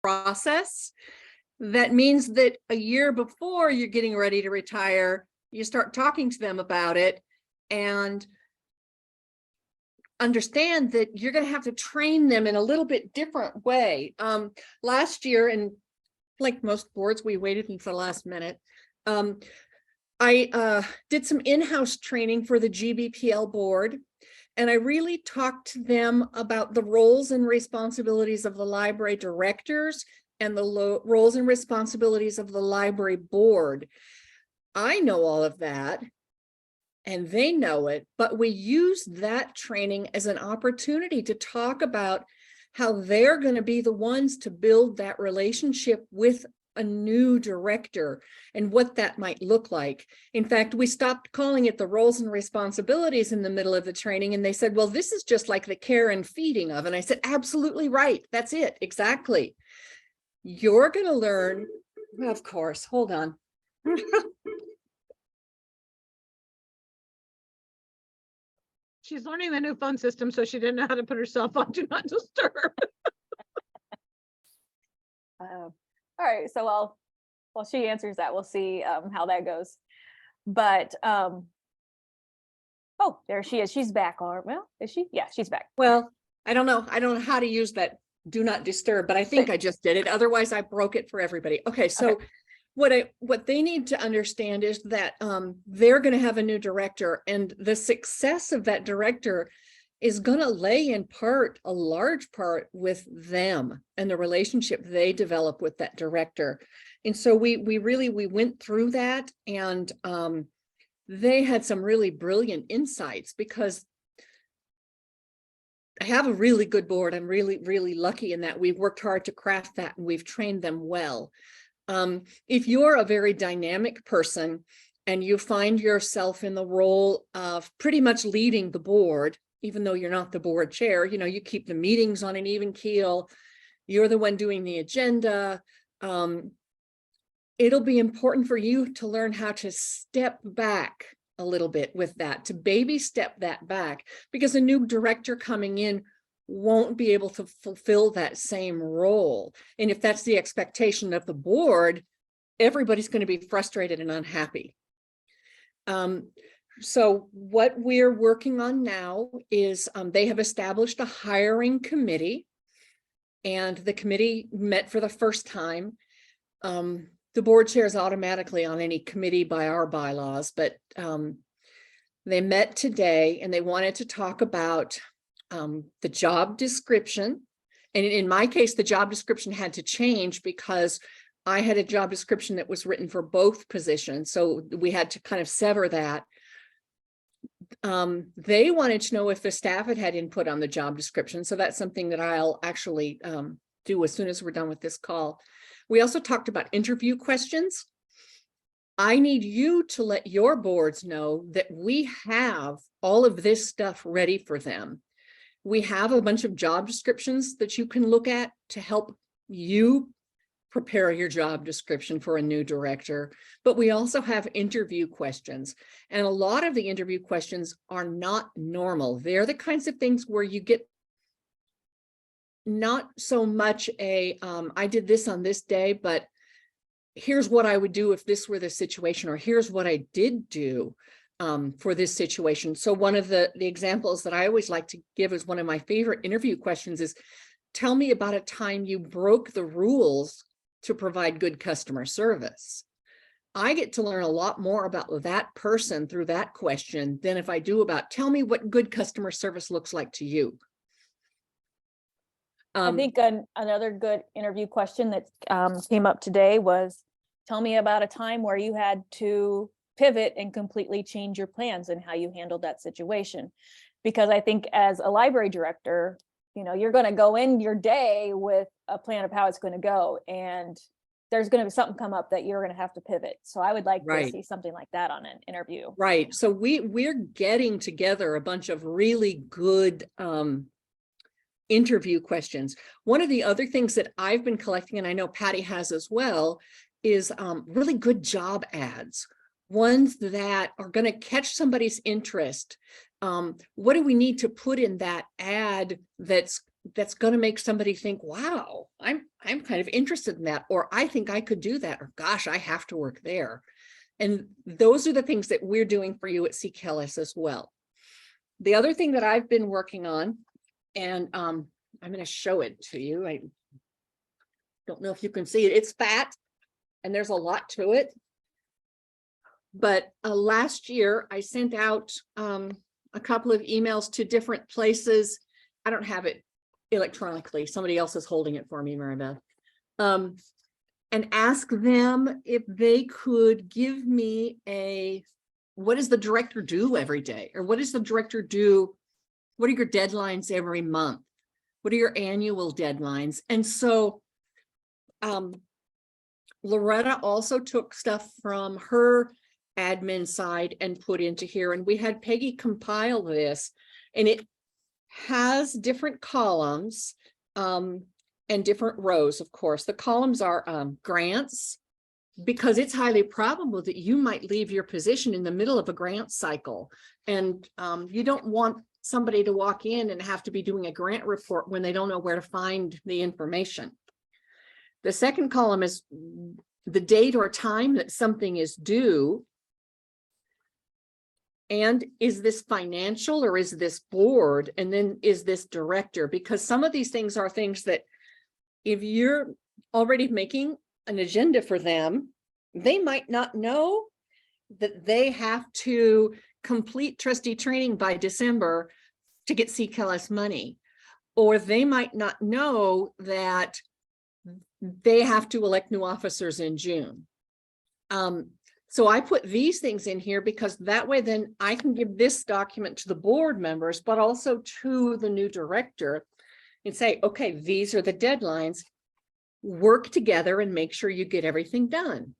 process. That means that a year before you're getting ready to retire, you start talking to them about it and understand that you're going to have to train them in a little bit different way. Last year, and like most boards, we waited until the last minute. I did some in-house training for the GBPL board, and I really talked to them about the roles and responsibilities of the library directors and the roles and responsibilities of the library board. I know all of that, and they know it, but we use that training as an opportunity to talk about how they're going to be the ones to build that relationship with a new director and what that might look like. In fact, we stopped calling it the roles and responsibilities in the middle of the training, and they said, well, this is just like the care and feeding of. And I said, absolutely right. That's it. Exactly. You're going to learn, of course, hold on. She's learning the new phone system, so she didn't know how to put herself on Do Not Disturb. All right, so while she answers that, we'll see how that goes. But oh, there she is. She's back. Well, is she? Yeah, she's back. Well, I don't know how to use that do not disturb, but I think I just did it. Otherwise, I broke it for everybody. Okay, so okay. What they need to understand is that they're going to have a new director, and the success of that director is going to lay in part, a large part, with them and the relationship they develop with that director. And so we went through that, and they had some really brilliant insights, because I have a really good board. I'm really lucky in that we've worked hard to craft that, and we've trained them well. If you're a very dynamic person and you find yourself in the role of pretty much leading the board, even though you're not the board chair, you keep the meetings on an even keel, you're the one doing the agenda, it'll be important for you to learn how to step back a little bit with that, to baby step that back, because a new director coming in won't be able to fulfill that same role. And if that's the expectation of the board, everybody's going to be frustrated and unhappy. So what we're working on now is they have established a hiring committee, and the committee met for the first time. The board chair is automatically on any committee by our bylaws, but they met today, and they wanted to talk about the job description. And in my case, the job description had to change because I had a job description that was written for both positions. So we had to kind of sever that. They wanted to know if the staff had input on the job description. So that's something that I'll actually do as soon as we're done with this call. We also talked about interview questions. I need you to let your boards know that we have all of this stuff ready for them. We have a bunch of job descriptions that you can look at to help you prepare your job description for a new director, but we also have interview questions. And a lot of the interview questions are not normal. They're the kinds of things where you get not so much I did this on this day, but here's what I would do if this were the situation, or here's what I did do for this situation. So one of the examples that I always like to give as one of my favorite interview questions is, tell me about a time you broke the rules to provide good customer service. I get to learn a lot more about that person through that question than if I do about, tell me what good customer service looks like to you. I think another good interview question that came up today was, tell me about a time where you had to pivot and completely change your plans and how you handled that situation. Because I think as a library director, you're going to go in your day with a plan of how it's going to go, and there's going to be something come up that you're going to have to pivot. So I would like to see something like that on an interview. Right. So we're getting together a bunch of really good interview questions. One of the other things that I've been collecting, and I know Patty has as well, is really good job ads, ones that are going to catch somebody's interest. What do we need to put in that ad that's that's going to make somebody think, wow, I'm kind of interested in that, or I think I could do that, or gosh, I have to work there. And those are the things that we're doing for you at CKLS as well. The other thing that I've been working on, and I'm going to show it to you. I don't know if you can see it. It's fat and there's a lot to it. But last year I sent out a couple of emails to different places. I don't have it electronically. Somebody else is holding it for me, Maribeth. And ask them if they could give me what does the director do every day? Or what does the director do? What are your deadlines every month? What are your annual deadlines? And so Loretta also took stuff from her admin side and put into here. And we had Peggy compile this, and it has different columns and different rows, of course. The columns are grants, because it's highly probable that you might leave your position in the middle of a grant cycle. And you don't want somebody to walk in and have to be doing a grant report when they don't know where to find the information. The second column is the date or time that something is due. And is this financial, or is this board? And then is this director? Because some of these things are things that if you're already making an agenda for them, they might not know that they have to complete trustee training by December to get CKLS money. Or they might not know that they have to elect new officers in June. So I put these things in here because that way then I can give this document to the board members, but also to the new director and say, okay, these are the deadlines. Work together and make sure you get everything done.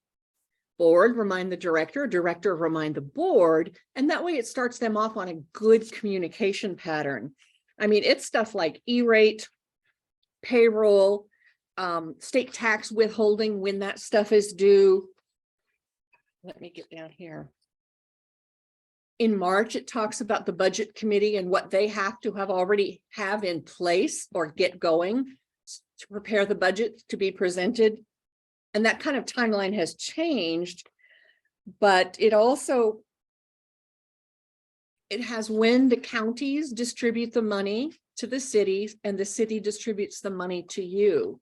Board, remind the director, director, remind the board. And that way it starts them off on a good communication pattern. I mean, it's stuff like E-rate, payroll, state tax withholding when that stuff is due. Let me get down here. In March, it talks about the budget committee and what they have to already have in place or get going to prepare the budget to be presented. And that kind of timeline has changed, but it also, it has when the counties distribute the money to the cities and the city distributes the money to you.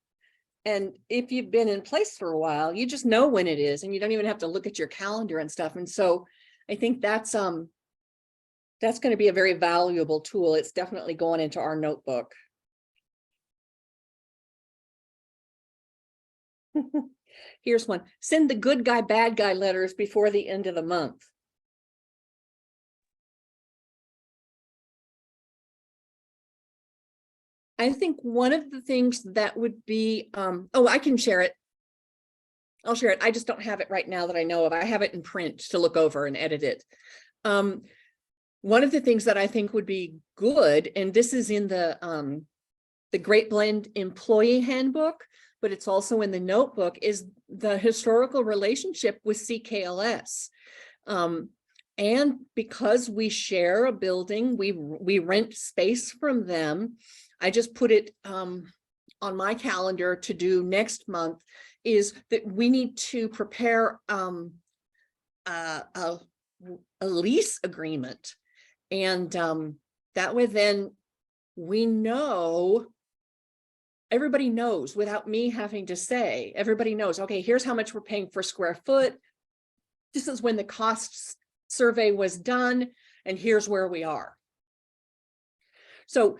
And if you've been in place for a while, you just know when it is, and you don't even have to look at your calendar and stuff. And so I think that's going to be a very valuable tool. It's definitely going into our notebook. Here's one. Send the good guy, bad guy letters before the end of the month. I think one of the things that would be, oh, I can share it. I'll share it. I just don't have it right now that I know of. I have it in print to look over and edit it. One of the things that I think would be good, and this is in the Great Blend Employee Handbook, but it's also in the notebook, is the historical relationship with CKLS. And because we share a building, we rent space from them. I just put it on my calendar to do next month, is that we need to prepare a lease agreement. And that way then we know, everybody knows without me having to say, everybody knows, okay, here's how much we're paying per square foot. This is when the cost survey was done, and here's where we are. So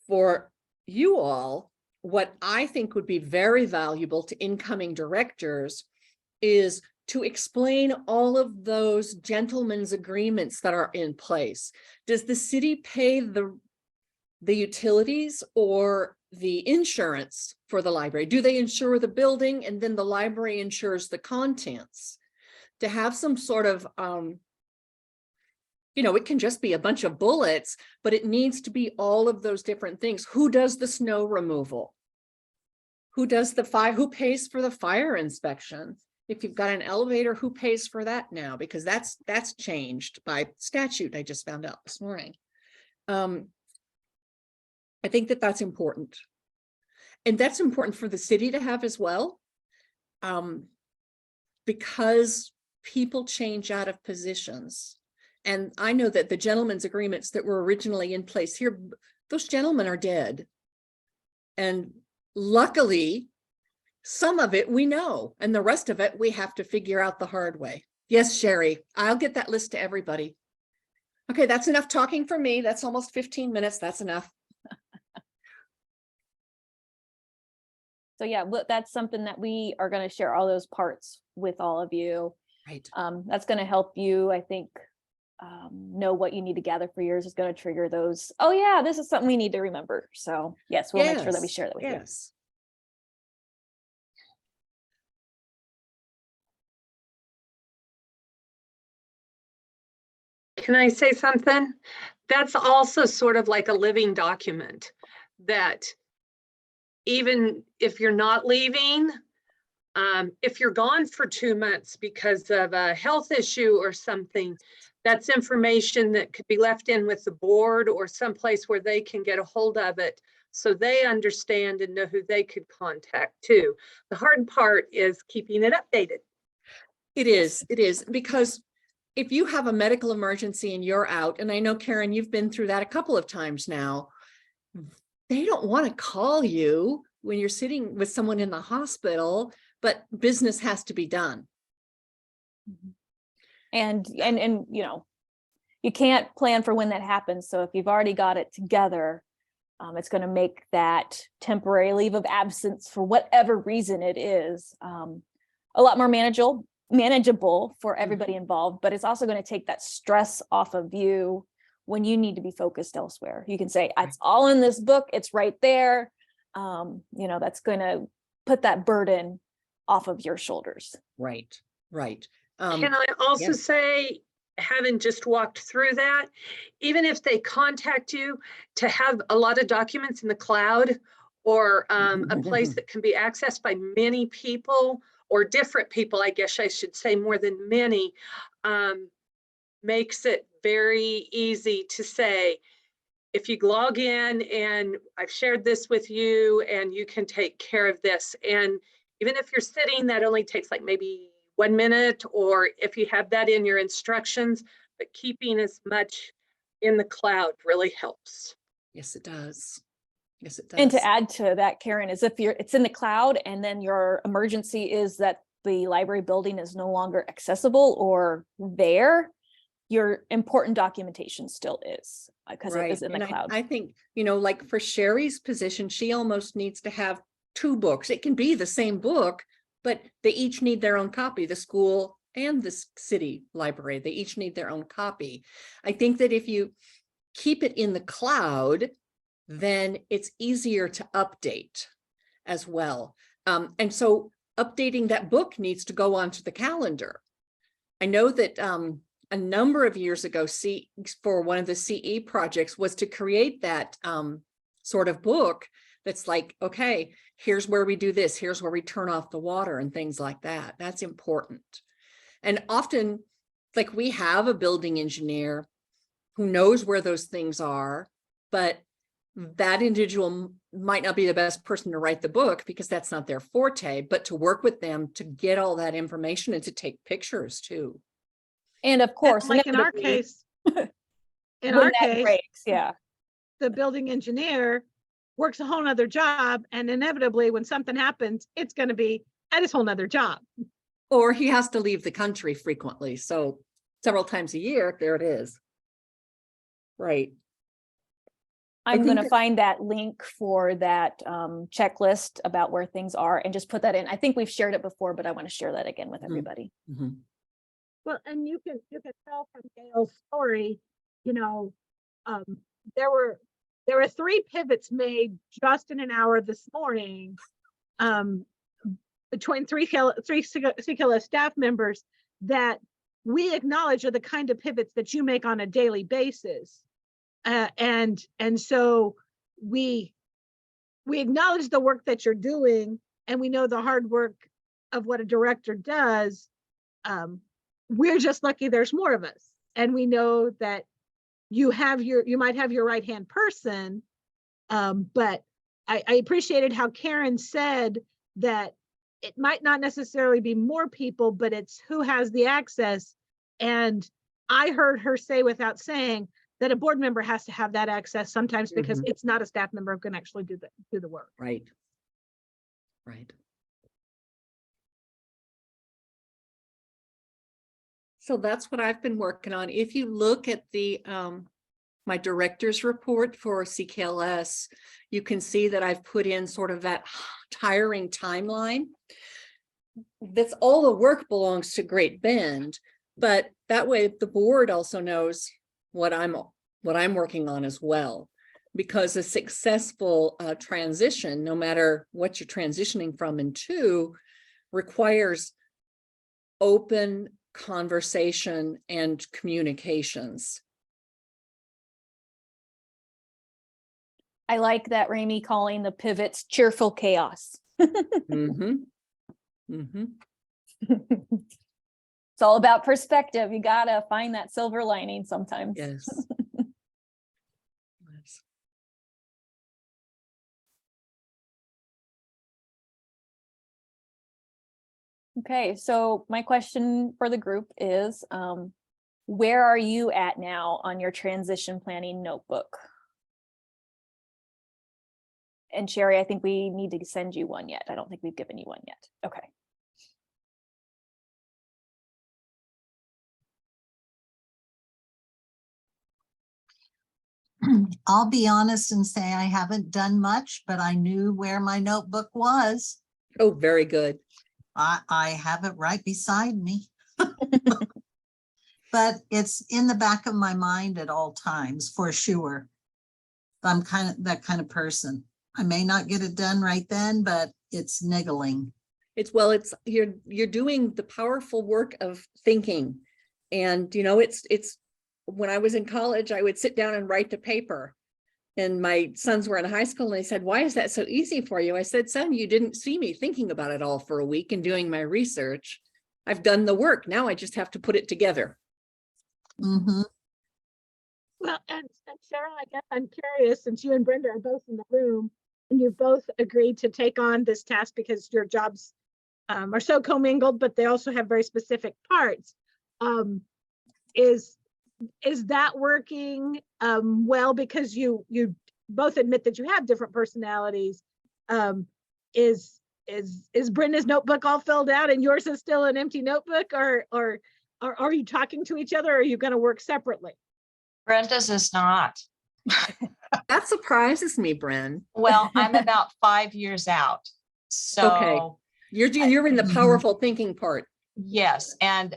for you all, what I think would be very valuable to incoming directors is to explain all of those gentlemen's agreements that are in place. Does the city pay the utilities or the insurance for the library? Do they insure the building and then the library insures the contents? To have some sort of, you know, it can just be a bunch of bullets, but it needs to be all of those different things. Who does the snow removal? Who does the fire? Who pays for the fire inspection? If you've got an elevator, who pays for that now? Because that's changed by statute. I just found out this morning. And I think that that's important. And that's important for the city to have as well. Because people change out of positions. And I know that the gentlemen's agreements that were originally in place here, those gentlemen are dead. And luckily, some of it we know, and the rest of it we have to figure out the hard way. Yes, Sherry, I'll get that list to everybody. Okay, that's enough talking for me. That's almost 15 minutes. That's enough. So yeah, that's something that we are going to share all those parts with all of you. Right. That's going to help you, I think, know what you need to gather for yours. Is going to trigger those. Oh yeah, this is something we need to remember. So yes, we'll make sure that we share that with you. Yes. Can I say something? That's also sort of like a living document that even if you're not leaving, if you're gone for 2 months because of a health issue or something, that's information that could be left in with the board or someplace where they can get a hold of it so they understand and know who they could contact too. The hard part is keeping it updated. It is, because if you have a medical emergency and you're out, and I know, Karen, you've been through that a couple of times now, they don't want to call you when you're sitting with someone in the hospital, but business has to be done. And you know, you can't plan for when that happens. So if you've already got it together, it's going to make that temporary leave of absence for whatever reason it is, a lot more manageable for everybody involved, but it's also going to take that stress off of you when you need to be focused elsewhere. You can say, it's all in this book, it's right there. You know, that's going to put that burden off of your shoulders. Right. Can I also say, having just walked through that, even if they contact you, to have a lot of documents in the cloud or a place that can be accessed by many people or different people, I guess I should say more than many, makes it very easy to say, if you log in and I've shared this with you and you can take care of this. And even if you're sitting, that only takes like maybe 1 minute, or if you have that in your instructions, but keeping as much in the cloud really helps. Yes, it does. Yes, it does. And to add to that, Karen, is if it's in the cloud and then your emergency is that the library building is no longer accessible or there, your important documentation still is because it is in the cloud. I think, you know, like for Sherry's position, she almost needs to have 2 books. It can be the same book, but they each need their own copy, the school and the city library. They each need their own copy. I think that if you keep it in the cloud, then it's easier to update as well. And so updating that book needs to go onto the calendar. I know that a number of years ago, for one of the CE projects was to create that sort of book that's like, okay, here's where we do this, here's where we turn off the water and things like that. That's important. And often, like, we have a building engineer who knows where those things are, but that individual might not be the best person to write the book because that's not their forte, but to work with them to get all that information and to take pictures too. And of course, like in our case, breaks, yeah, the building engineer works a whole nother job, and inevitably when something happens, it's going to be at his whole nother job. Or he has to leave the country frequently. So several times a year, there it is. Right. I'm going to find that link for that checklist about where things are and just put that in. I think we've shared it before, but I want to share that again with everybody. Mm-hmm. Well, and you can tell from Gail's story, you know, there were 3 pivots made just in an hour this morning between three CKLS staff members that we acknowledge are the kind of pivots that you make on a daily basis. And so we acknowledge the work that you're doing, and we know the hard work of what a director does. We're just lucky there's more of us, and we know that you might have your right-hand person, But I appreciated how Karen said that it might not necessarily be more people, but it's who has the access. And I heard her say without saying that a board member has to have that access sometimes because it's not a staff member who can actually do the work. Right. Right. So that's what I've been working on. If you look at the my director's report for CKLS, you can see that I've put in sort of that tiring timeline. That's all the work belongs to Great Bend, but that way the board also knows what I'm working on as well. Because a successful transition, no matter what you're transitioning from and to, requires open conversation and communications. I like that Rami calling the pivots cheerful chaos. Mm-hmm. Mm-hmm. It's all about perspective. You gotta find that silver lining sometimes. Yes. Yes. Okay, so my question for the group is, where are you at now on your transition planning notebook? And Sherry, I think we need to send you one yet. I don't think we've given you one yet. Okay. I'll be honest and say I haven't done much, but I knew where my notebook was. Oh, very good. I have it right beside me. But it's in the back of my mind at all times, for sure. I'm kind of that kind of person. I may not get it done right then, but it's niggling. It's you're doing the powerful work of thinking. And it's when I was in college, I would sit down and write the paper. And my sons were in high school and they said, "Why is that so easy for you?" I said, "Son, you didn't see me thinking about it all for a week and doing my research. I've done the work. Now I just have to put it together." Mm-hmm. Well, and Cheryl, I guess I'm curious, since you and Brenda are both in the room and you've both agreed to take on this task because your jobs are so commingled, but they also have very specific parts. Is that working well, because you both admit that you have different personalities? Is Brenda's notebook all filled out and yours is still an empty notebook, or are you talking to each other, or are you going to work separately? Brenda's is not. That surprises me, Bren. Well, I'm about 5 years out. So Okay. You're in the powerful thinking part. yes. And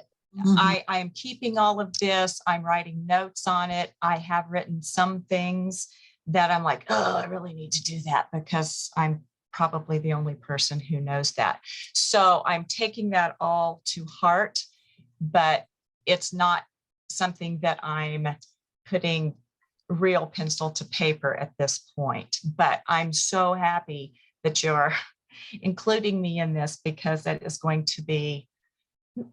I am keeping all of this. I'm writing notes on it. I have written some things that I'm like, oh, I really need to do that, because I'm probably the only person who knows that. So I'm taking that all to heart, but it's not something that I'm putting real pencil to paper at this point. But I'm so happy that you're including me in this, because that is going to be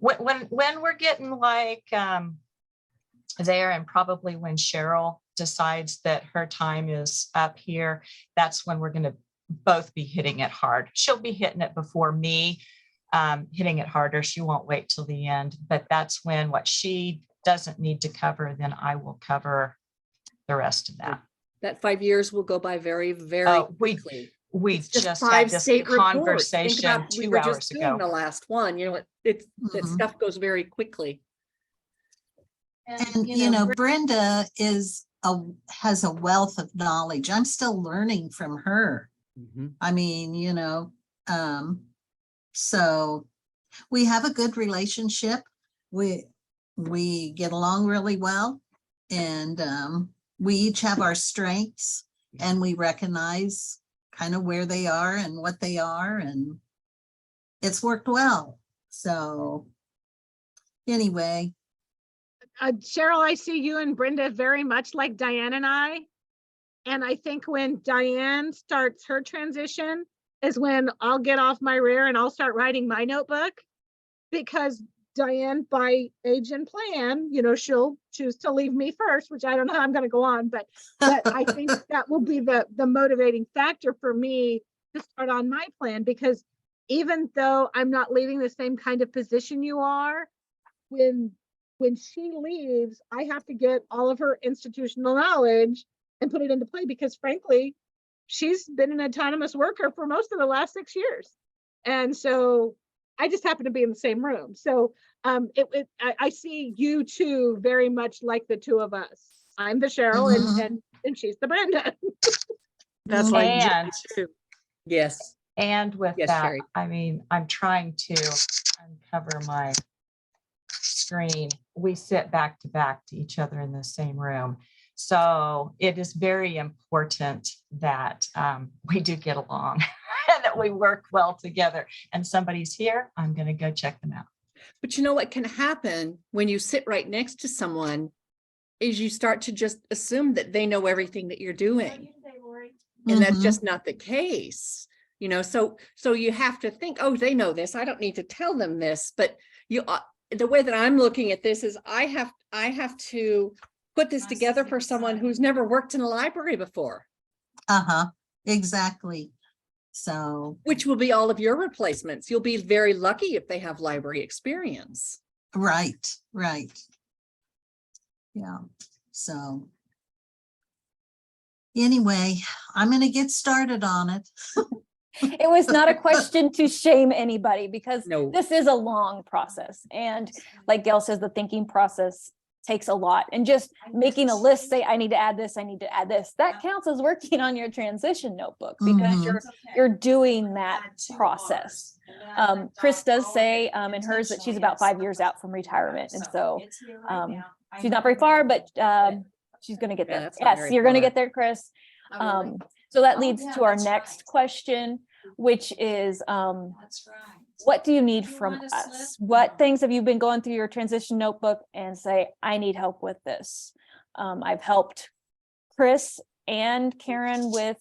when we're getting like there, and probably when Cheryl decides that her time is up here, that's when we're going to both be hitting it hard. She'll be hitting it before me, hitting it harder. She won't wait till the end, but that's when what she doesn't need to cover, then I will cover the rest of that. That 5 years will go by very, very quickly. We It's just five had this state reports. Think conversation about, we 2 were hours just doing ago. the last one, that stuff goes very quickly. And Brenda has a wealth of knowledge. I'm still learning from her. I mean, so we have a good relationship. We get along really well, and we each have our strengths, and we recognize kind of where they are and what they are, and it's worked well. So anyway. Cheryl, I see you and Brenda very much like Diane and I. And I think when Diane starts her transition is when I'll get off my rear and I'll start writing my notebook, because Diane, by age and plan, she'll choose to leave me first, which I don't know how I'm going to go on, but I think that will be the motivating factor for me to start on my plan, because even though I'm not leaving the same kind of position you are, when she leaves, I have to get all of her institutional knowledge and put it into play, because frankly, she's been an autonomous worker for most of the last 6 years. And so I just happen to be in the same room. So I see you two very much like the two of us. I'm the Cheryl and she's the Brenda. That's like And, too. Yes. and with Yes, that, Sherry. I mean, I'm trying to uncover my screen. We sit back to each other in the same room. So it is very important that we do get along and that we work well together. And somebody's here, I'm going to go check them out. But you know what can happen when you sit right next to someone is you start to just assume that they know everything that you're doing. And that's just not the case, so you have to think, oh, they know this, I don't need to tell them this. But the way that I'm looking at this is I have to put this together for someone who's never worked in a library before. Exactly. So. Which will be all of your replacements. You'll be very lucky if they have library experience. Right. Yeah. So. Anyway, I'm going to get started on it. It was not a question to shame anybody, because No. this is a long process. And like Gail says, the thinking process takes a lot, and just making a list, say, I need to add this, I need to add this, that counts as working on your transition notebook, because you're doing that process. Chris does say in hers that she's about 5 years out from retirement. And so she's not very far, but she's going to get there. Yes, you're going to get there, Chris. So that leads to our next question, which is, what do you need from us? What things have you been going through your transition notebook and say, I need help with this? I've helped Chris and Karen with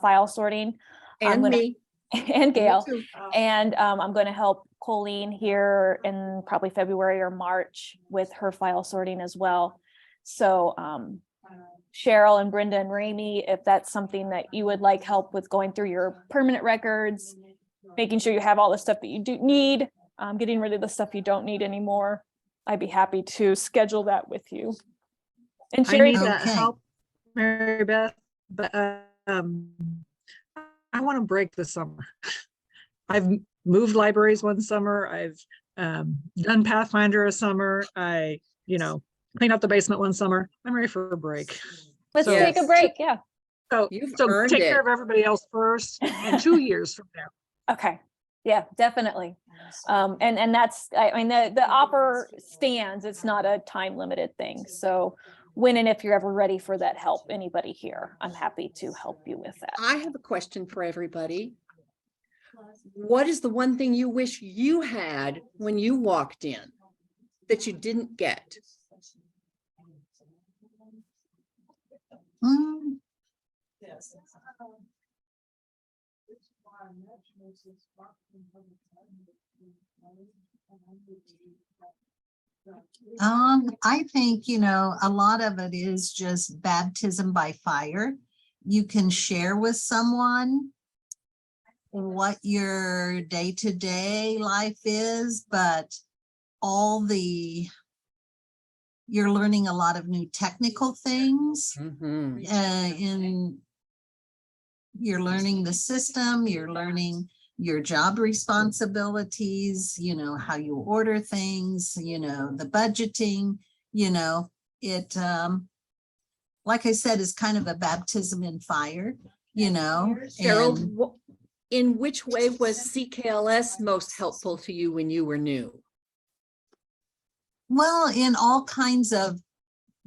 file sorting. And me. And Gail. Me too. And I'm going to help Colleen here in probably February or March with her file sorting as well. So Cheryl and Brenda and Ramey, if that's something that you would like help with, going through your permanent records, making sure you have all the stuff that you do need, getting rid of the stuff you don't need anymore, I'd be happy to schedule that with you. And I Sherry, need that Okay. help, Mary Beth, but I want to break this summer. I've moved libraries one summer. I've done Pathfinder a summer. I, cleaned up the basement one summer. I'm ready for a break. let's So- take a break. Yeah. So, You've so earned take it. care of everybody else first, and 2 years from now. Okay. Yeah, definitely. And that's, I mean, the offer stands, it's not a time limited thing. So when and if you're ever ready for that help, anybody here, I'm happy to help you with that. I have a question for everybody. What is the one thing you wish you had when you walked in that you didn't get? Mm, I think, a lot of it is just baptism by fire. You can share with someone what your day-to-day life is, but you're learning a lot of new technical things. You're learning the system, you're learning your job responsibilities, how you order things, the budgeting, it, like I said, is kind of a baptism in fire, Cheryl, and in which way was CKLS most helpful to you when you were new? well, in all kinds of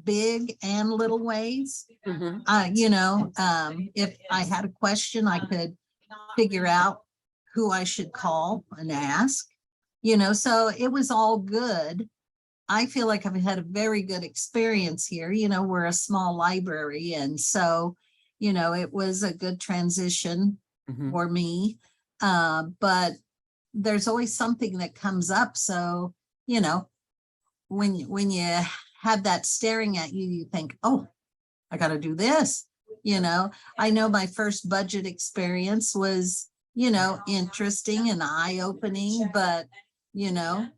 big and little ways. If I had a question, I could figure out who I should call and ask, so it was all good. I feel like I've had a very good experience here. We're a small library. And so, it was a good transition for me. But there's always something that comes up. So, you know, when you have that staring at you, you think, oh, I got to do this. You know, I know my first budget experience was, you know, interesting and eye-opening, but, you know,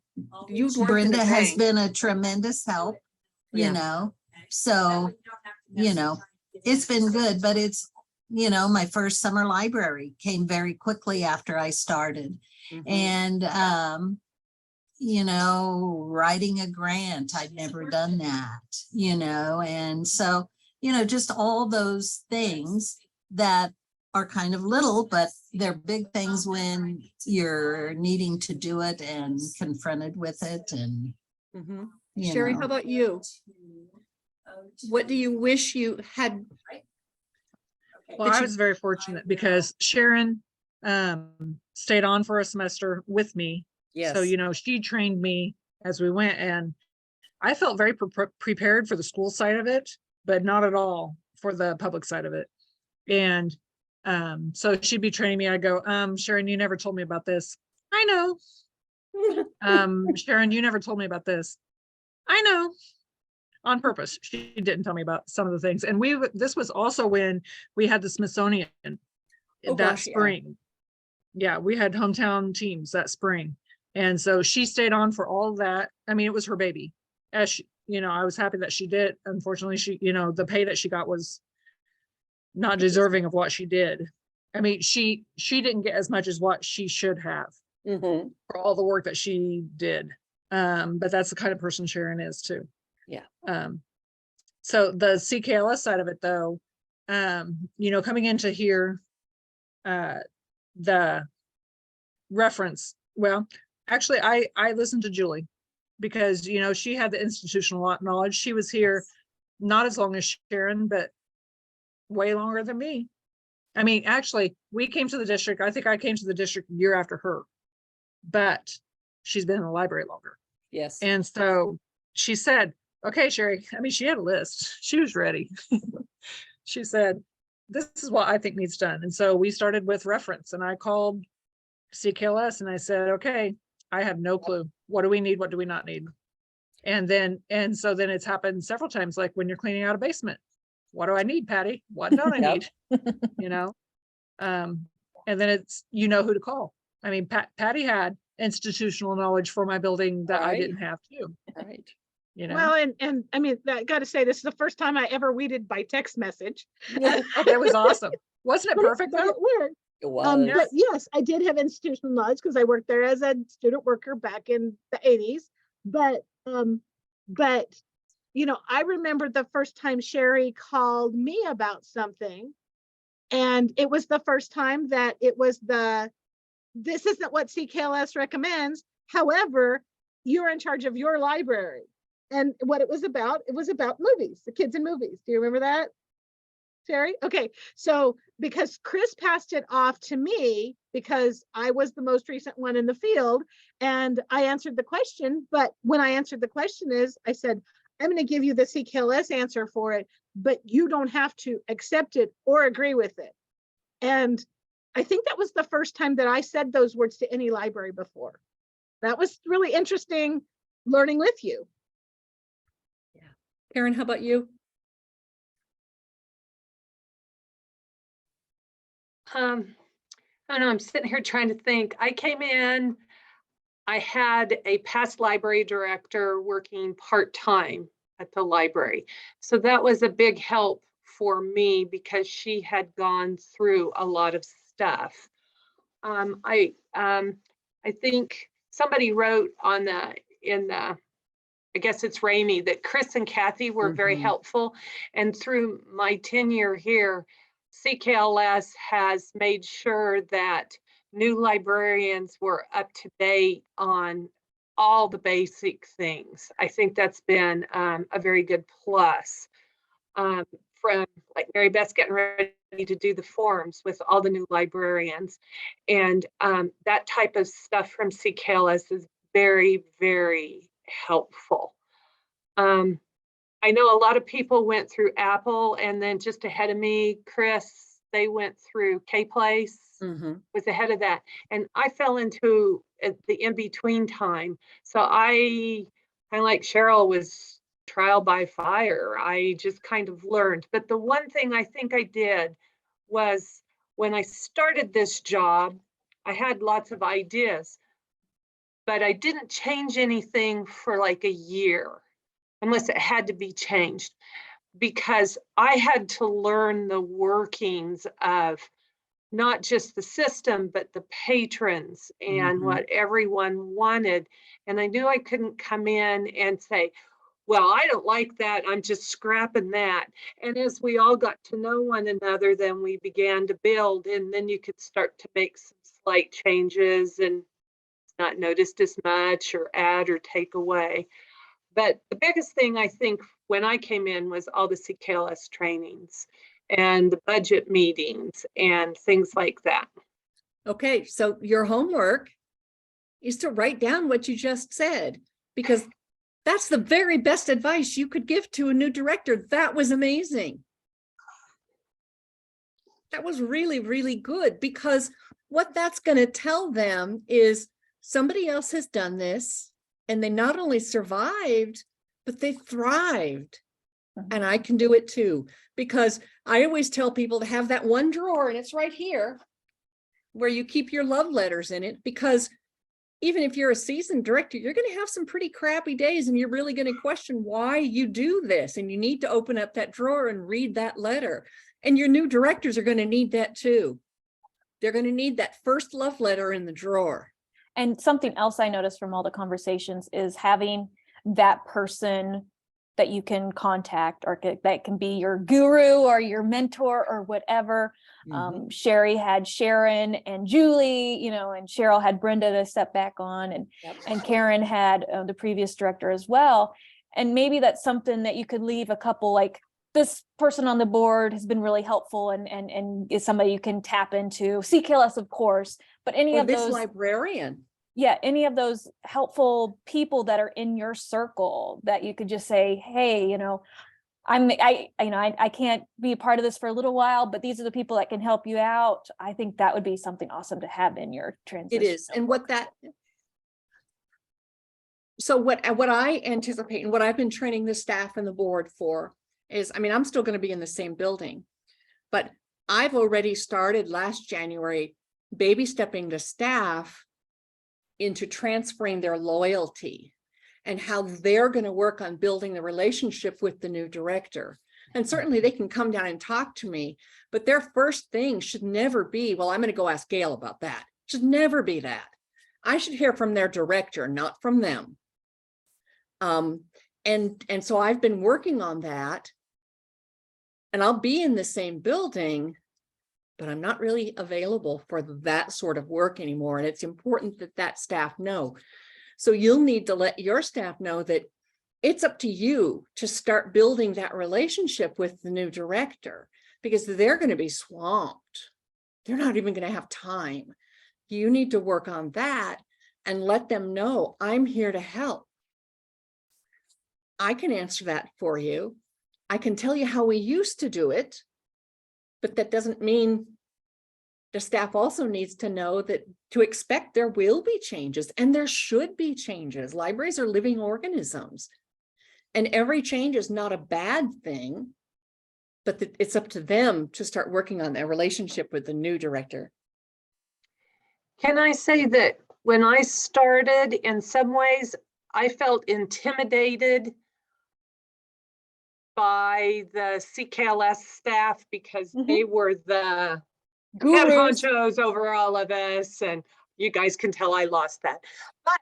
You worked in Brenda a has bank. been a tremendous help, you Yeah. know, so, you know, it's been good, but it's, you know, my first summer library came very quickly after I started. Mhm. And, you know, writing a grant, I'd never done that, you know, and so, you know, just all those things that are kind of little, but they're big things when you're needing to do it and confronted with it and, Mhm. you Sherry, know. how about you? What do you wish you had? Well, that I you- was very fortunate because Sharon stayed on for a semester with me. So, Yes. you know, she trained me as we went, and I felt very prepared for the school side of it, but not at all for the public side of it. And so she'd be training me. I'd go, Sharon, you never told me about this. I know. Sharon, you never told me about this. I know. On purpose. She didn't tell me about some of the things. And this was also when we had the Smithsonian Oh, that gosh, yeah. spring. Yeah, we had hometown teams that spring. And so she stayed on for all of that. I mean, it was her baby. As she, you know, I was happy that she did. Unfortunately, she, you know, the pay that she got was not deserving of what she did. I mean, she didn't get as much as what she should have Mhm. for all the work that she did. But that's the kind of person Sharon is too. Yeah. So the CKLS side of it though, you know, coming into here, the reference, well, actually I listened to Julie because, you know, she had the institutional knowledge. She was here not as long as Sharon, but way longer than me. I mean, actually, we came to the district. I think I came to the district a year after her, but she's been in the library longer. Yes. And so she said, okay, Sherry, I mean, she had a list. She was ready. She said, this is what I think needs done. And so we started with reference, and I called CKLS and I said, okay, I have no clue. What do we need? What do we not need? And so then it's happened several times, like when you're cleaning out a basement. What do I need, Patty? What don't I Yep. need? You know? And then it's, you know who to call. I mean, Patty had institutional knowledge for my building that I Right. didn't have too, Right. you know? Well, and I mean, I got to say, this is the first time I ever weeded by text message. Oh, that was awesome. Wasn't it But perfect but though? it worked. It was. But yes, I did have institutional knowledge because I worked there as a student worker back in the 80s. But you know, I remember the first time Sherry called me about something, and it was the first time that it was this isn't what CKLS recommends. However, you're in charge of your library. And what it was about movies, the kids in movies. Do you remember that, Sherry? Okay, so because Chris passed it off to me because I was the most recent one in the field and I answered the question. But when I answered the question I said, I'm going to give you the CKLS answer for it, but you don't have to accept it or agree with it. And I think that was the first time that I said those words to any library before. That was really interesting learning with you. Karen, how about you? I don't know, I'm sitting here trying to think. I came in, I had a past library director working part-time at the library. So that was a big help for me because she had gone through a lot of stuff. I think somebody wrote I guess it's Ramey, that Chris and Kathy were very Mhm. helpful. And through my tenure here, CKLS has made sure that new librarians were up to date on all the basic things. I think that's been a very good plus. From like Mary Beth's getting ready to do the forums with all the new librarians. And that type of stuff from CKLS is very, very helpful. I know a lot of people went through Apple, and then just ahead of me, Chris, they went through K-Place, Mhm. was ahead of that. And I fell into at the in-between time. So I, kind of like Cheryl, was trial by fire. I just kind of learned. But the one thing I think I did was when I started this job, I had lots of ideas, but I didn't change anything for like a year, unless it had to be changed, because I had to learn the workings of not just the system, but the patrons and what everyone wanted. And I knew I couldn't come in and say, well, I don't like that, I'm just scrapping that. And as we all got to know one another, then we began to build, and then you could start to make some slight changes and not noticed as much, or add or take away. But the biggest thing I think when I came in was all the CKLS trainings and the budget meetings and things like that. Okay, so your homework is to write down what you just said, because that's the very best advice you could give to a new director. That was amazing. That was really, really good, because what that's going to tell them is somebody else has done this, and they not only survived, but they thrived. And I can do it too, because I always tell people to have that one drawer, and it's right here, where you keep your love letters in it, because even if you're a seasoned director, you're going to have some pretty crappy days, and you're really going to question why you do this. And you need to open up that drawer and read that letter. And your new directors are going to need that too. They're going to need that first love letter in the drawer. And something else I noticed from all the conversations is having that person that you can contact, or that can be your guru or your mentor or whatever. Sherry had Sharon and Julie, and Cheryl had Brenda to step back on, and Karen had the previous director as well. And maybe that's something that you could leave a couple, like, this person on the board has been really helpful and is somebody you can tap into. CKLS, of course, but any Or of this those librarian. yeah, any of those helpful people that are in your circle that you could just say, hey, I can't be a part of this for a little while, but these are the people that can help you out. I think that would be something awesome to have in your transition. It is. And what I anticipate, and what I've been training the staff and the board for is, I'm still going to be in the same building, but I've already started last January baby stepping the staff into transferring their loyalty and how they're going to work on building the relationship with the new director. And certainly they can come down and talk to me, but their first thing should never be, well, I'm going to go ask Gail about that. Should never be that. I should hear from their director, not from them. And so I've been working on that, and I'll be in the same building, but I'm not really available for that sort of work anymore. And it's important that staff know. So you'll need to let your staff know that it's up to you to start building that relationship with the new director, because they're going to be swamped. They're not even going to have time. You need to work on that and let them know, I'm here to help. I can answer that for you. I can tell you how we used to do it. But that doesn't mean the staff also needs to know that to expect there will be changes, and there should be changes. Libraries are living organisms, and every change is not a bad thing, but it's up to them to start working on their relationship with the new director. Can I say that when I started, in some ways, I felt intimidated by the CKLS staff, because they were the head honchos over all of us, and you guys can tell I lost that. But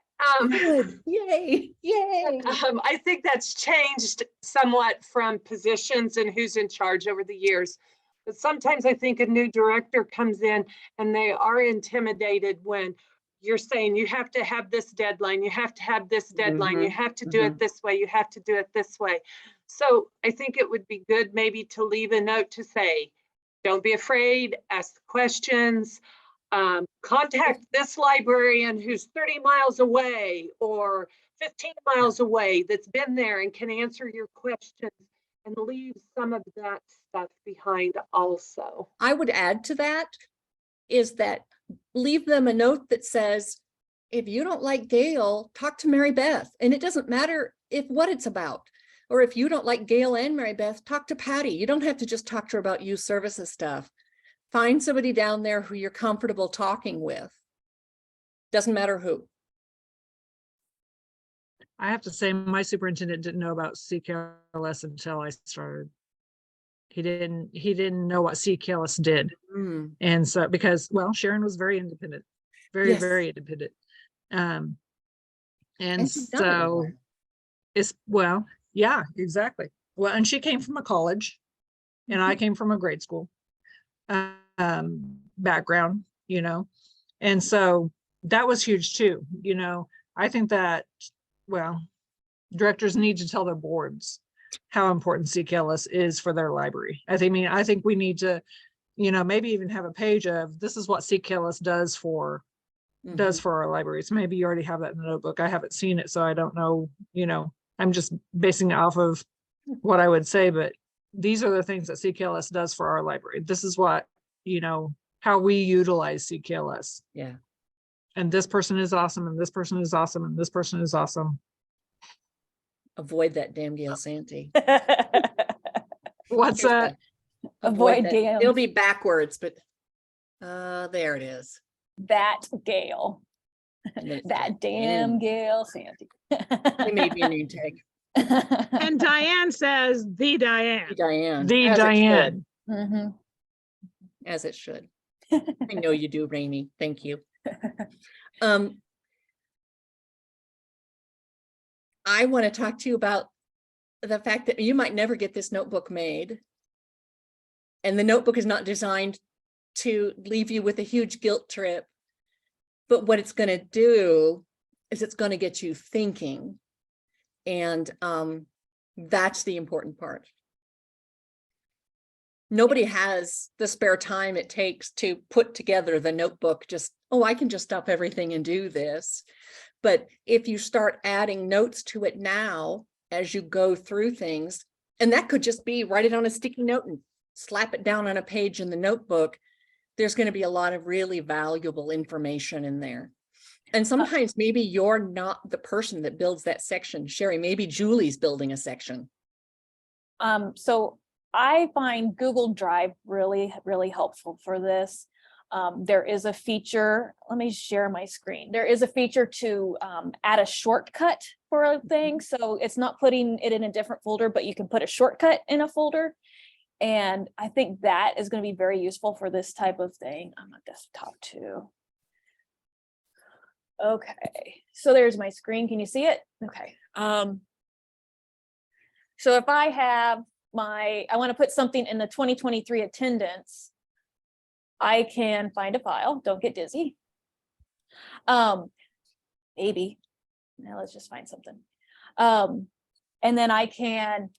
Good. Yay, yay. I think that's changed somewhat from positions and who's in charge over the years. But sometimes I think a new director comes in and they are intimidated when you're saying you have to have this deadline, you have to have this deadline, you have to do it this way, you have to do it this way. So I think it would be good maybe to leave a note to say, don't be afraid, ask the questions, contact this librarian who's 30 miles away or 15 miles away that's been there and can answer your questions, and leave some of that stuff behind also. I would add to that is that leave them a note that says, if you don't like Gail, talk to Mary Beth. And it doesn't matter what it's about. Or if you don't like Gail and Mary Beth, talk to Patty. You don't have to just talk to her about youth services stuff. Find somebody down there who you're comfortable talking with. Doesn't matter who. I have to say, my superintendent didn't know about CKLS until I started. He didn't know what CKLS did. Mm. And so, because, well, Sharon was very independent, very, Yes. very independent. And she's done it so all. it's, well, yeah, exactly. Well, and she came from a college and I came from a grade school background, you know, and so that was huge too. You know, I think that, well, directors need to tell their boards how important CKLS is for their library. I think we need to, you know, maybe even have a page of this is what CKLS does for our libraries. Maybe you already have that in the notebook. I haven't seen it, so I don't know, you know, I'm just basing it off of what I would say, but these are the things that CKLS does for our library. This is what, you know, how we utilize CKLS. Yeah. And this person is awesome, and this person is awesome, and this person is awesome. Avoid that damn Gail Santee. What's Here's that? Avoid that. Gail. It'll be backwards, but there it is. That Gail, And then it's that damn Gail Santee. They made me a name tag. And Diane says, the Diane. Diane. The as it Diane. Mhm. should, as it should. I know you do, Rainey. Thank you. I want to talk to you about the fact that you might never get this notebook made. And the notebook is not designed to leave you with a huge guilt trip. But what it's going to do is it's going to get you thinking. And that's the important part. Nobody has the spare time it takes to put together the notebook. Just, oh, I can just stop everything and do this. But if you start adding notes to it now, as you go through things, and that could just be write it on a sticky note and slap it down on a page in the notebook, there's going to be a lot of really valuable information in there. And sometimes maybe you're not the person that builds that section. Sherry, maybe Julie's building a section. So I find Google Drive really, really helpful for this. There is a feature, let me share my screen. There is a feature to add a shortcut for a thing. So it's not putting it in a different folder, but you can put a shortcut in a folder. And I think that is going to be very useful for this type of thing. I'm on desktop too. Okay, so there's my screen. Can you see it? Okay. So if I have I want to put something in the 2023 attendance, I can find a file. Don't get dizzy. Maybe. Now let's just find something. And then I can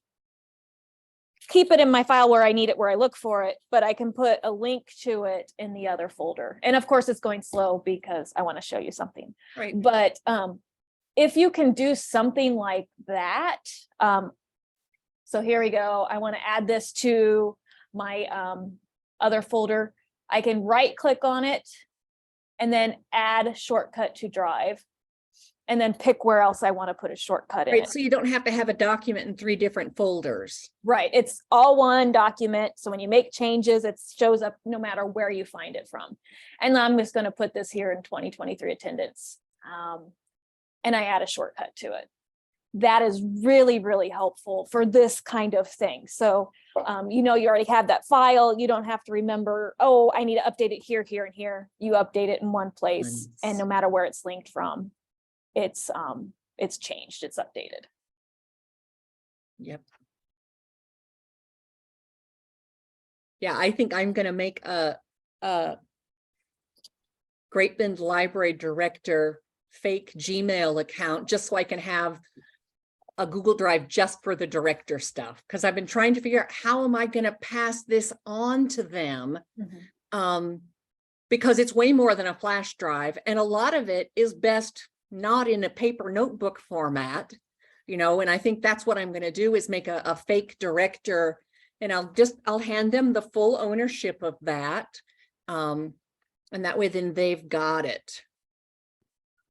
keep it in my file where I need it, where I look for it, but I can put a link to it in the other folder. And of course it's going slow because I want to show you something. Right. But if you can do something like that, so here we go. I want to add this to my other folder. I can right click on it and then add shortcut to Drive, and then pick where else I want to put a shortcut in Right, it. so you don't have to have a document in 3 different folders. Right, it's all one document. So when you make changes, it shows up no matter where you find it from. And I'm just going to put this here in 2023 attendance. And I add a shortcut to it. That is really, really helpful for this kind of thing. So, you know, you already have that file. You don't have to remember, oh, I need to update it here, here, and here. You update it in one place, and no matter where it's linked from, it's changed, it's updated. Yep. Yeah, I think I'm going to make a Great Bend Library Director fake Gmail account just so I can have a Google Drive just for the director stuff, because I've been trying to figure out how am I going to pass this on to them, because it's way more than a flash drive, and a lot of it is best not in a paper notebook format, you know. And I think that's what I'm going to do is make a fake director, and I'll hand them the full ownership of that, and that way then they've got it.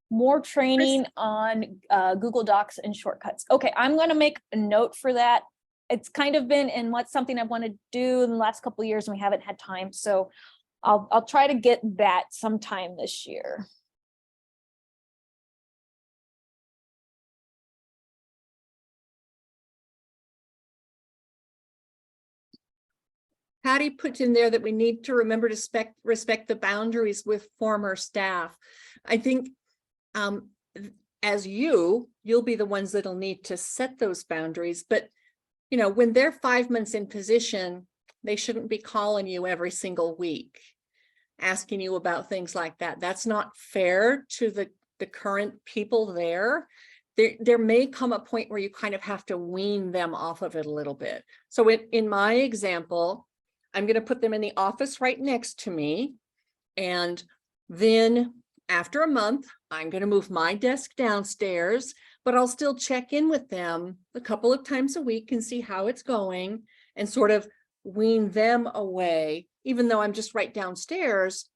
More training on Google Docs and shortcuts. Okay, I'm going to make a note for that. It's kind of been in what's something I've wanted to do in the last couple of years and we haven't had time. So I'll try to get that sometime this year. Patty put in there that we need to remember to respect the boundaries with former staff. I think as you'll be the ones that'll need to set those boundaries, but you know, when they're 5 months in position, they shouldn't be calling you every single week, asking you about things like that. That's not fair to the current people there. There may come a point where you kind of have to wean them off of it a little bit. So in my example, I'm going to put them in the office right next to me. And then after a month, I'm going to move my desk downstairs, but I'll still check in with them a couple of times a week and see how it's going and sort of wean them away. Even though I'm just right downstairs,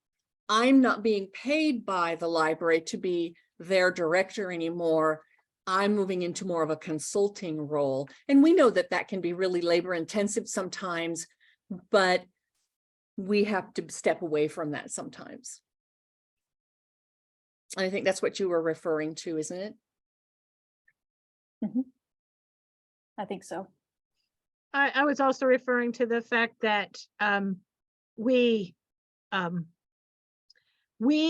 I'm not being paid by the library to be their director anymore. I'm moving into more of a consulting role. And we know that that can be really labor intensive sometimes, but we have to step away from that sometimes. And I think that's what you were referring to, isn't it? Mm-hmm. I think so. I was also referring to the fact that we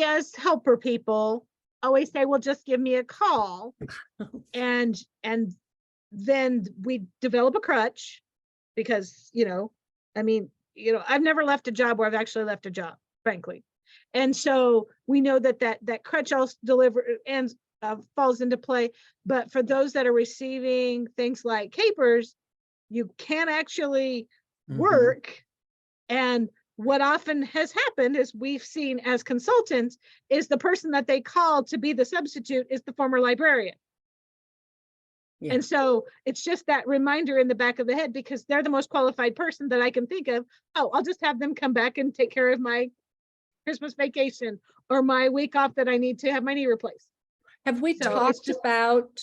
as helper people always say, well, just give me a call. and then we develop a crutch because, you know, I mean, you know, I've never left a job where I've actually left a job, frankly. And so we know that crutch also falls into play. But for those that are receiving things like capers, you can't actually work. And what often has happened is we've seen as consultants is the person that they call to be the substitute is the former librarian. Yeah. And so it's just that reminder in the back of the head because they're the most qualified person that I can think of. Oh, I'll just have them come back and take care of my Christmas vacation or my week off that I need to have my knee replaced. Have we talked about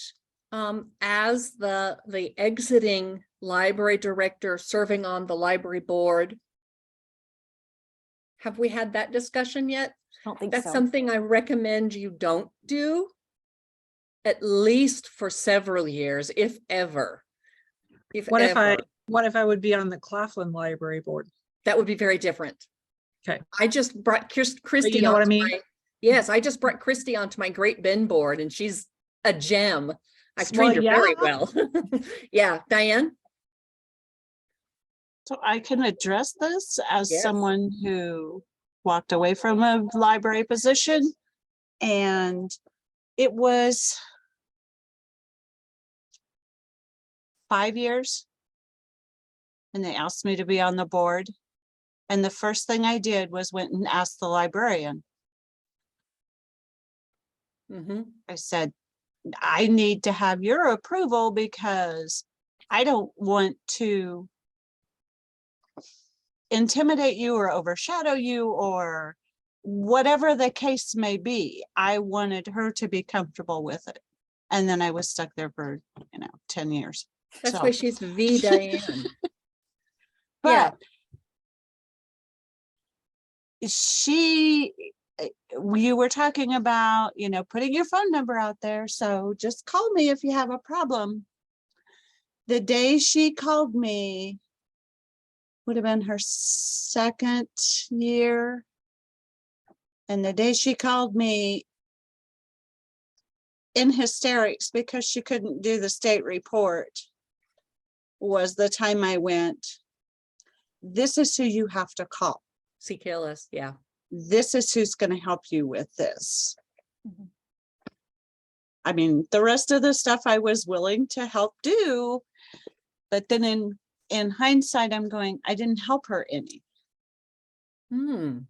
as the exiting library director serving on the library board? Have we had that discussion yet? I don't think that's so. Something I recommend you don't do, at least for several years, if ever. What if I would be on the Claflin Library Board? That would be very different. Okay. I just brought Christy. You know what I mean? Yes, I just brought Christy onto my Great Bend board, and she's a gem. I've trained her very well. Yeah, Diane? So I can address this as someone who walked away from a library position, and it was 5 years, and they asked me to be on the board. And the first thing I did was went and asked the librarian. I said, I need to have your approval because I don't want to intimidate you or overshadow you or whatever the case may be. I wanted her to be comfortable with it. And then I was stuck there for, 10 years. That's why she's the Diane. But you were talking about, putting your phone number out there. So just call me if you have a problem. The day she called me would have been her second year. And the day she called me in hysterics because she couldn't do the state report was the time I went, this is who you have to call. CKLS, yeah. This is who's going to help you with this. I mean, the rest of the stuff I was willing to help do, but then in hindsight, I'm going, I didn't help her any.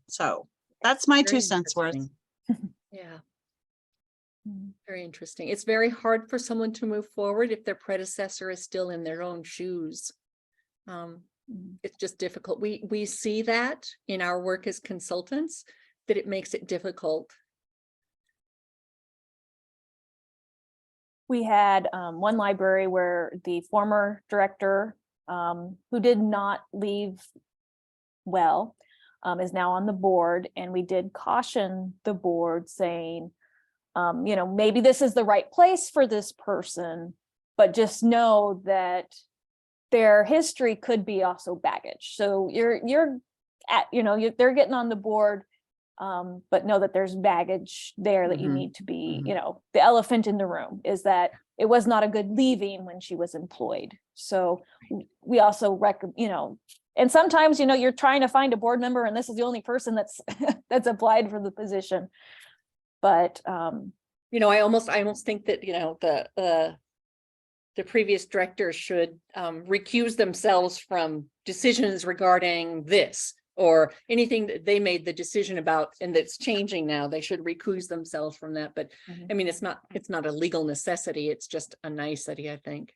So that's my 2 cents worth. Yeah. Very interesting. It's very hard for someone to move forward if their predecessor is still in their own shoes. It's just difficult. We see that in our work as consultants, that it makes it difficult. We had one library where the former director, who did not leave well, is now on the board, and we did caution the board saying, you know, maybe this is the right place for this person, but just know that their history could be also baggage. So you're at, you know, they're getting on the board, but know that there's baggage there that you Mhm, need to be, mhm. you know, the elephant in the room is that it was not a good leaving when she was employed. So we also you know, and sometimes, you know, you're trying to find a board member and this is the only person that's that's applied for the position. But You know, I almost think that, you know, the previous director should recuse themselves from decisions regarding this or anything that they made the decision about and that's changing now. They should recuse themselves from that. But I mean, it's not a legal necessity. It's just a nicety, I think.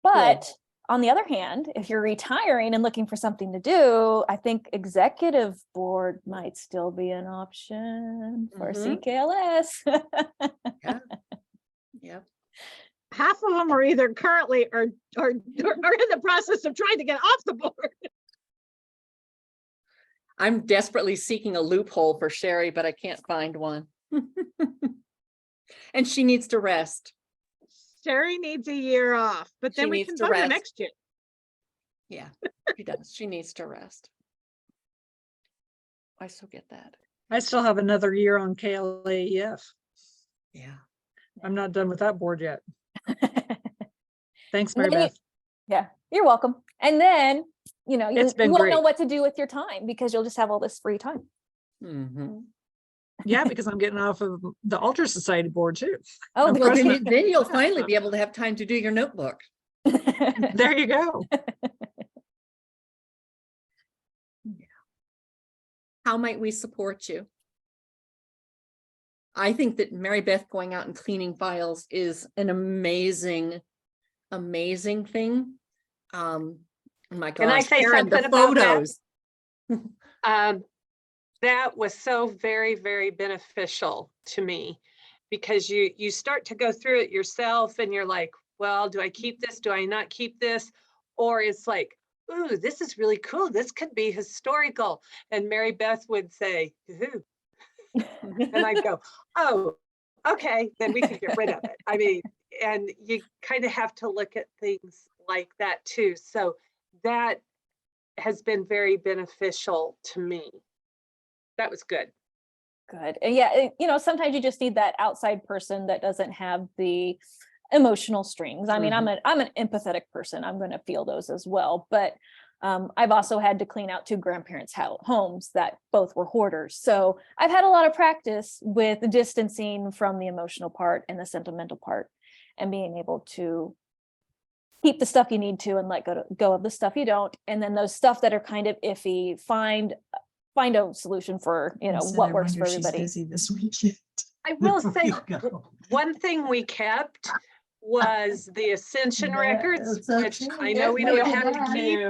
But on the other hand, if you're retiring and looking for something to do, I think executive board might still be an option for Mhm. CKLS. Yeah. Yeah. Half of them are either currently or are in the process of trying to get off the board. I'm desperately seeking a loophole for Sherry, but I can't find one. And she needs to rest. Sherry needs a year off, but then She we needs can to vote her rest. next year. Yeah, she does. She needs to rest. I still get that. I still have another year on KLAEF. Yeah. I'm not done with that board yet. Thanks, Mary Then you- Beth. Yeah, you're welcome. And then, you know, you It's been won't know great. what to do with your time because you'll just have all this free time. Mhm. Yeah, because I'm getting off of the Altar Society board too. Oh, I'm good. Well, crushing then you'll finally be able to have time to do your notebook. There you go. How might we support you? I think that Mary Beth going out and cleaning files is an amazing thing. Oh my Can I gosh, say Karen, the something about that? photos. That was so very, very beneficial to me because you start to go through it yourself and you're like, well, do I keep this? Do I not keep this? Or it's like, ooh, this is really cool. This could be historical. And Mary Beth would say, ooh. And I'd go, oh, okay, then we can get rid of it. I mean, and you kind of have to look at things like that too. So that has been very beneficial to me. That was good. Good. And yeah, you know, sometimes you just need that outside person that doesn't have the emotional strings. I mean, I'm an empathetic person. I'm going to feel those as well. But I've also had to clean out 2 grandparents' homes that both were hoarders. So I've had a lot of practice with distancing from the emotional part and the sentimental part and being able to keep the stuff you need to and let go of the stuff you don't. And then those stuff that are kind of iffy, find a solution for, you know, what works for everybody. Busy this weekend. I will Before say, you go. one thing we kept was the Ascension records, That's which okay. I know we don't have to keep,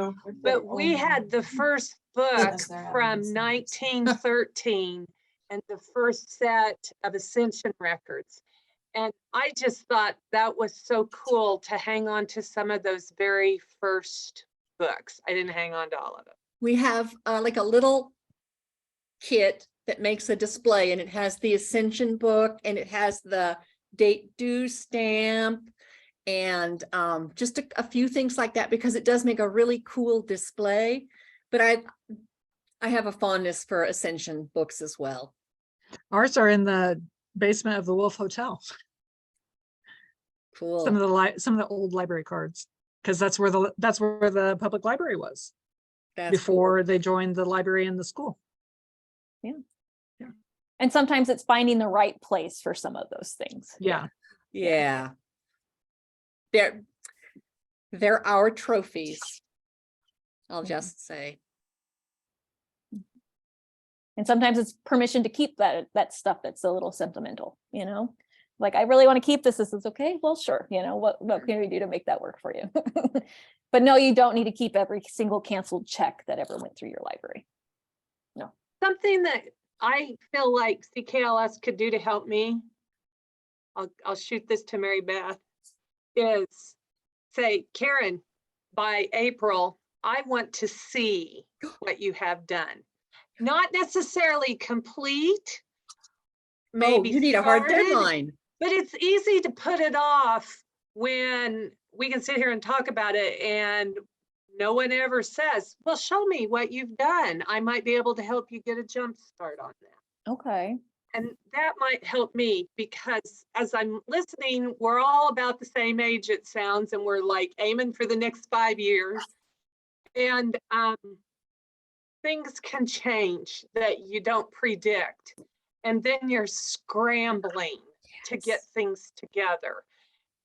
but Oh, we had the first book Yes, they're having from this. 1913 and the first set of Ascension records. And I just thought that was so cool to hang on to some of those very first books. I didn't hang on to all of it. We have like a little kit that makes a display and it has the Ascension book and it has the date due stamp and just a few things like that because it does make a really cool display. But I have a fondness for Ascension books as well. Ours are in the basement of the Wolf Hotel. Cool. Some of the old library cards, because that's where the public library was That's before cool. they joined the library in the school. And sometimes it's finding the right place for some of those things. Yeah. Yeah. They're our trophies. I'll just say. And sometimes it's permission to keep that stuff that's a little sentimental, you know, like, I really want to keep this. This is okay. Well, sure. You know, what can we do to make that work for you? But no, you don't need to keep every single canceled check that ever went through your library. No. Something that I feel like CKLS could do to help me, I'll shoot this to Mary Beth, is say, Karen, by April, I want to see what you have done. Not necessarily complete, Oh, maybe you need a hard started, deadline. but it's easy to put it off when we can sit here and talk about it and no one ever says, well, show me what you've done. I might be able to help you get a jump start on that. Okay. And that might help me, because as I'm listening, we're all about the same age, it sounds, and we're like aiming for the next 5 years. And things can change that you don't predict. And then you're scrambling to get things together.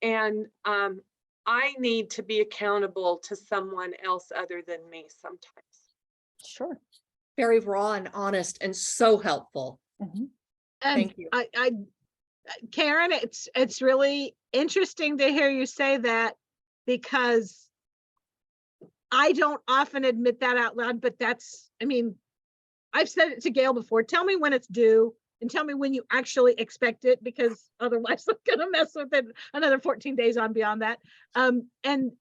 And I need to be accountable to someone else other than me sometimes. Sure. Very raw and honest and so helpful. Mhm. And Thank you. Karen, it's really interesting to hear you say that, because I don't often admit that out loud, but I mean, I've said it to Gail before. Tell me when it's due and tell me when you actually expect it, because otherwise I'm gonna mess with it another 14 days on beyond that. And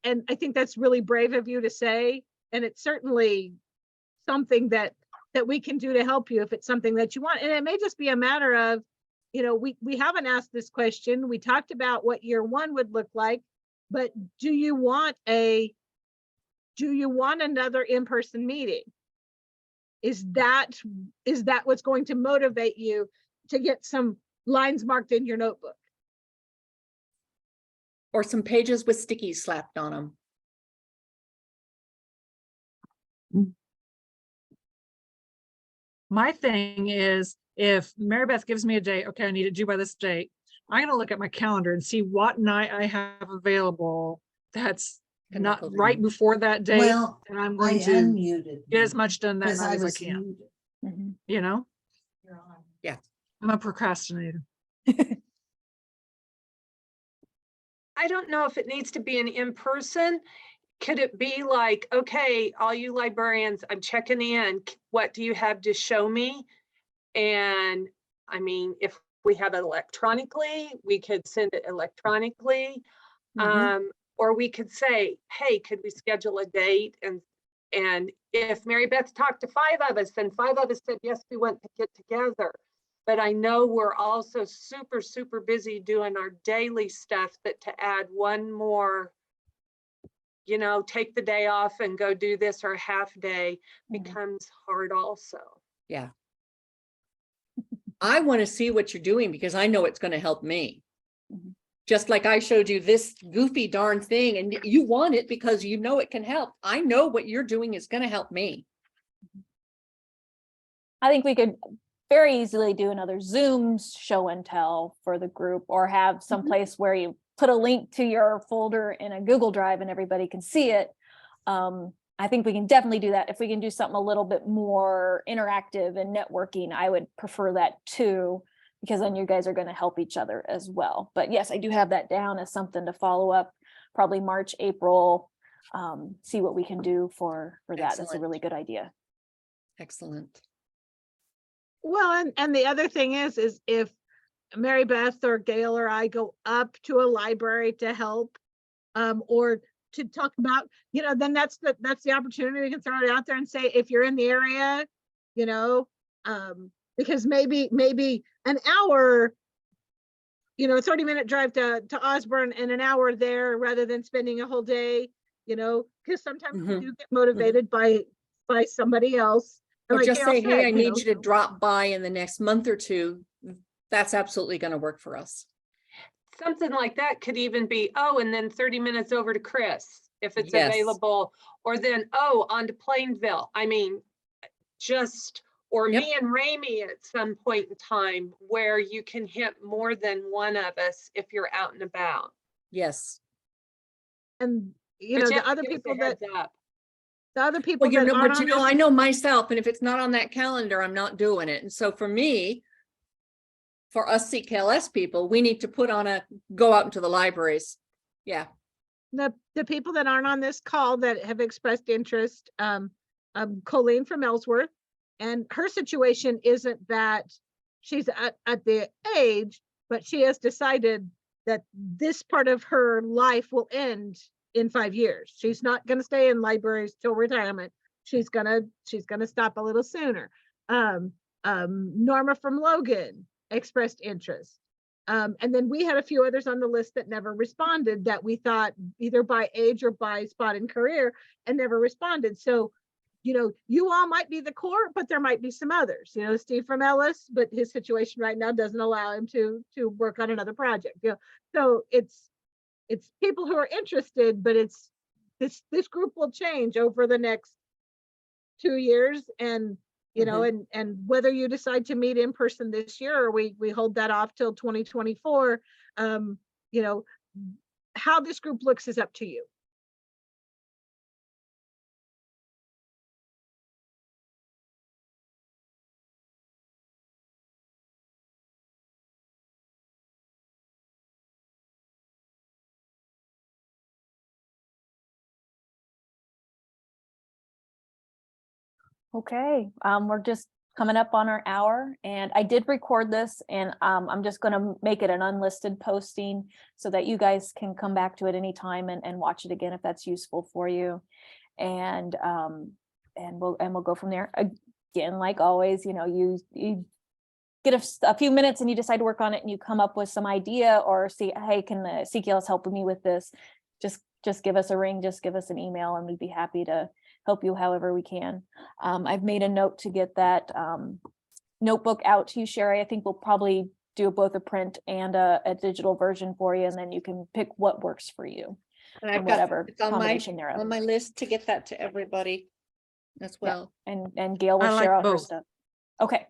I think that's really brave of you to say, and it's certainly something that we can do to help you if it's something that you want. And it may just be a matter of, we haven't asked this question. We talked about what year one would look like, but do you want another in-person meeting? Is that what's going to motivate you to get some lines marked in your notebook? Or some pages with stickies slapped on them. My thing is, if Mary Beth gives me a date, okay, I need it due by this date, I'm gonna look at my calendar and see what night I have available that's Can not knuckle right down. before that date. Well, And I'm I going to unmuted. get as much done that because night I as I was can, muted. Mhm. you know? You're on. I'm a procrastinator. I don't know if it needs to be an in-person. Could it be like, okay, all you librarians, I'm checking in. What do you have to show me? And I mean, if we have it electronically, we could send it electronically. Or we could say, hey, could we schedule a date? And if Mary Beth talked to 5 of us, and 5 of us said, yes, we want to get together. But I know we're also super, super busy doing our daily stuff, that to add one more, take the day off and go do this, or a half day becomes hard also. Yeah. I want to see what you're doing because I know it's going to help me. Mhm. Just like I showed you this goofy darn thing and you want it because you know it can help. I know what you're doing is going to help me. I think we could very easily do another Zoom show and tell for the group, or have some place where you put a link to your folder in a Google Drive and everybody can see it. I think we can definitely do that. If we can do something a little bit more interactive and networking, I would prefer that too, because then you guys are going to help each other as well. But yes, I do have that down as something to follow up, probably March, April, see what we can do for that. That's a Excellent. really good idea. Excellent. Well, and the other thing is if Mary Beth or Gail or I go up to a library to help, or to talk about, then that's the opportunity. We can throw it out there and say, if you're in the area, because maybe an hour, 30-minute drive to Osborne and an hour there rather than spending a whole day, because sometimes we do get motivated by somebody else. And Or like just Gail say, hey, said, I need you to drop by in the next month or two. That's absolutely going to work for us. Something like that could even be, and then 30 minutes over to Chris, if it's Yes. available, or then, on to Plainville. I mean, or Yep. me and Ramey at some point in time, where you can hit more than one of us if you're out and about. Yes. and But you the have to other give us a people that heads up. Well, that aren't on I this, know myself, and if it's not on that calendar, I'm not doing it. And so for me, for us CKLS people, we need to go out into the libraries. Yeah. the people that aren't on this call that have expressed interest, Colleen from Ellsworth, and her situation isn't that she's at the age, but she has decided that this part of her life will end in 5 years. She's not going to stay in libraries till retirement. She's gonna stop a little sooner. Norma from Logan expressed interest. And then we had a few others on the list that never responded, that we thought either by age or by spot in career, and never responded. So, you know, you all might be the core, but there might be some others. You know, Steve from Ellis, but his situation right now doesn't allow him to work on another project. You know, so it's people who are interested, but it's this group will change over the next 2 years, and you know, and whether you decide to meet in person this year or we hold that off till 2024, you know, how this group looks is up to you. Okay, we're just coming up on our hour, and I did record this, and I'm just gonna make it an unlisted posting so that you guys can come back to it anytime and watch it again if that's useful for you. And we'll go from there. Again, like always, you know, you get a few minutes and you decide to work on it and you come up with some idea or see, hey, can the CQLS help me with this? Just give us a ring, just give us an email, and we'd be happy to help you however we can. I've made a note to get that notebook out to you, Sherry. I think we'll probably do both a print and a digital version for you, and then you can pick what works for you. And I've got, Whatever it's on combination thereof. on my list to get that to everybody as well. And Gail I will like share out her both. stuff. Okay.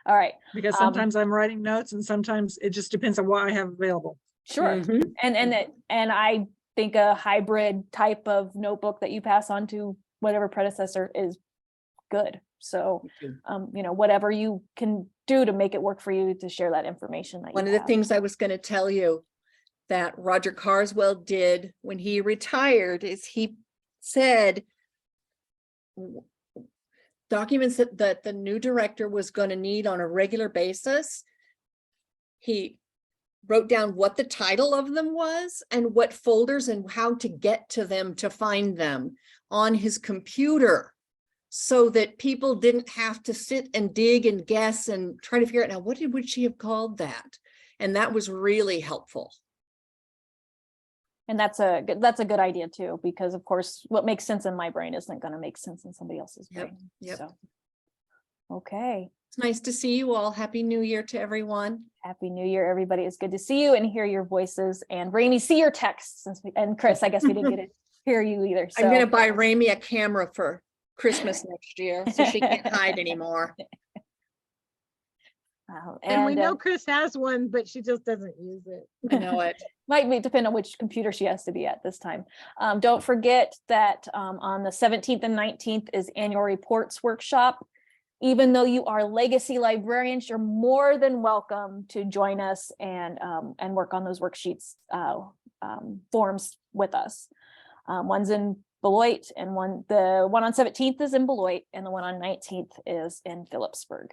All right. Because sometimes I'm writing notes and sometimes it just depends on what I have available. Sure. Mhm. And I think a hybrid type of notebook that you pass on to whatever predecessor is good. So, you know, whatever you can do to make it work for you to share that information that One you of the have. things I was going to tell you that Roger Carswell did when he retired is he said documents that the new director was going to need on a regular basis. He wrote down what the title of them was and what folders and how to get to them to find them on his computer, so that people didn't have to sit and dig and guess and try to figure out, now what would she have called that? And that was really helpful. And that's a good idea too, because of course, what makes sense in my brain isn't going to make sense in somebody else's Yep, brain. yep. So, okay. It's nice to see you all. Happy New Year to everyone. Happy New Year, everybody. It's good to see you and hear your voices, and Rainey, see your texts, and Chris, I guess we didn't get to hear you either. So I'm going to buy Rami a camera for Christmas next year, so she can't hide anymore. And we know Chris has one, but she just doesn't use it. I know it. might depend on which computer she has to be at this time. Don't forget that on the 17th and 19th is annual reports workshop. Even though you are legacy librarians, you're more than welcome to join us and work on those worksheets forms with us. One's in Beloit, and the one on 17th is in Beloit, and the one on 19th is in Phillipsburg.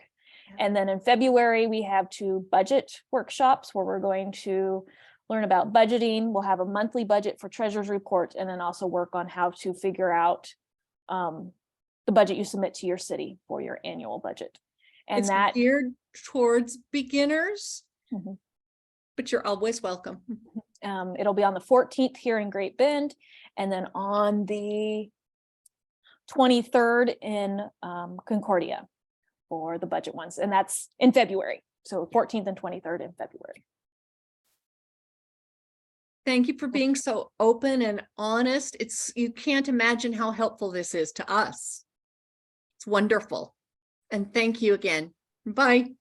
And then in February, we have 2 budget workshops where we're going to learn about budgeting. We'll have a monthly budget for treasurer's report, and then also work on how to figure out the budget you submit to your city for your annual budget. And It's that geared towards beginners, Mhm. but you're always welcome. It'll be on the 14th here in Great Bend, and then on the 23rd in Concordia for the budget ones, and that's in February. So 14th and 23rd in February. Thank you for being so open and honest. You can't imagine how helpful this is to us. It's wonderful. And thank you again. Bye.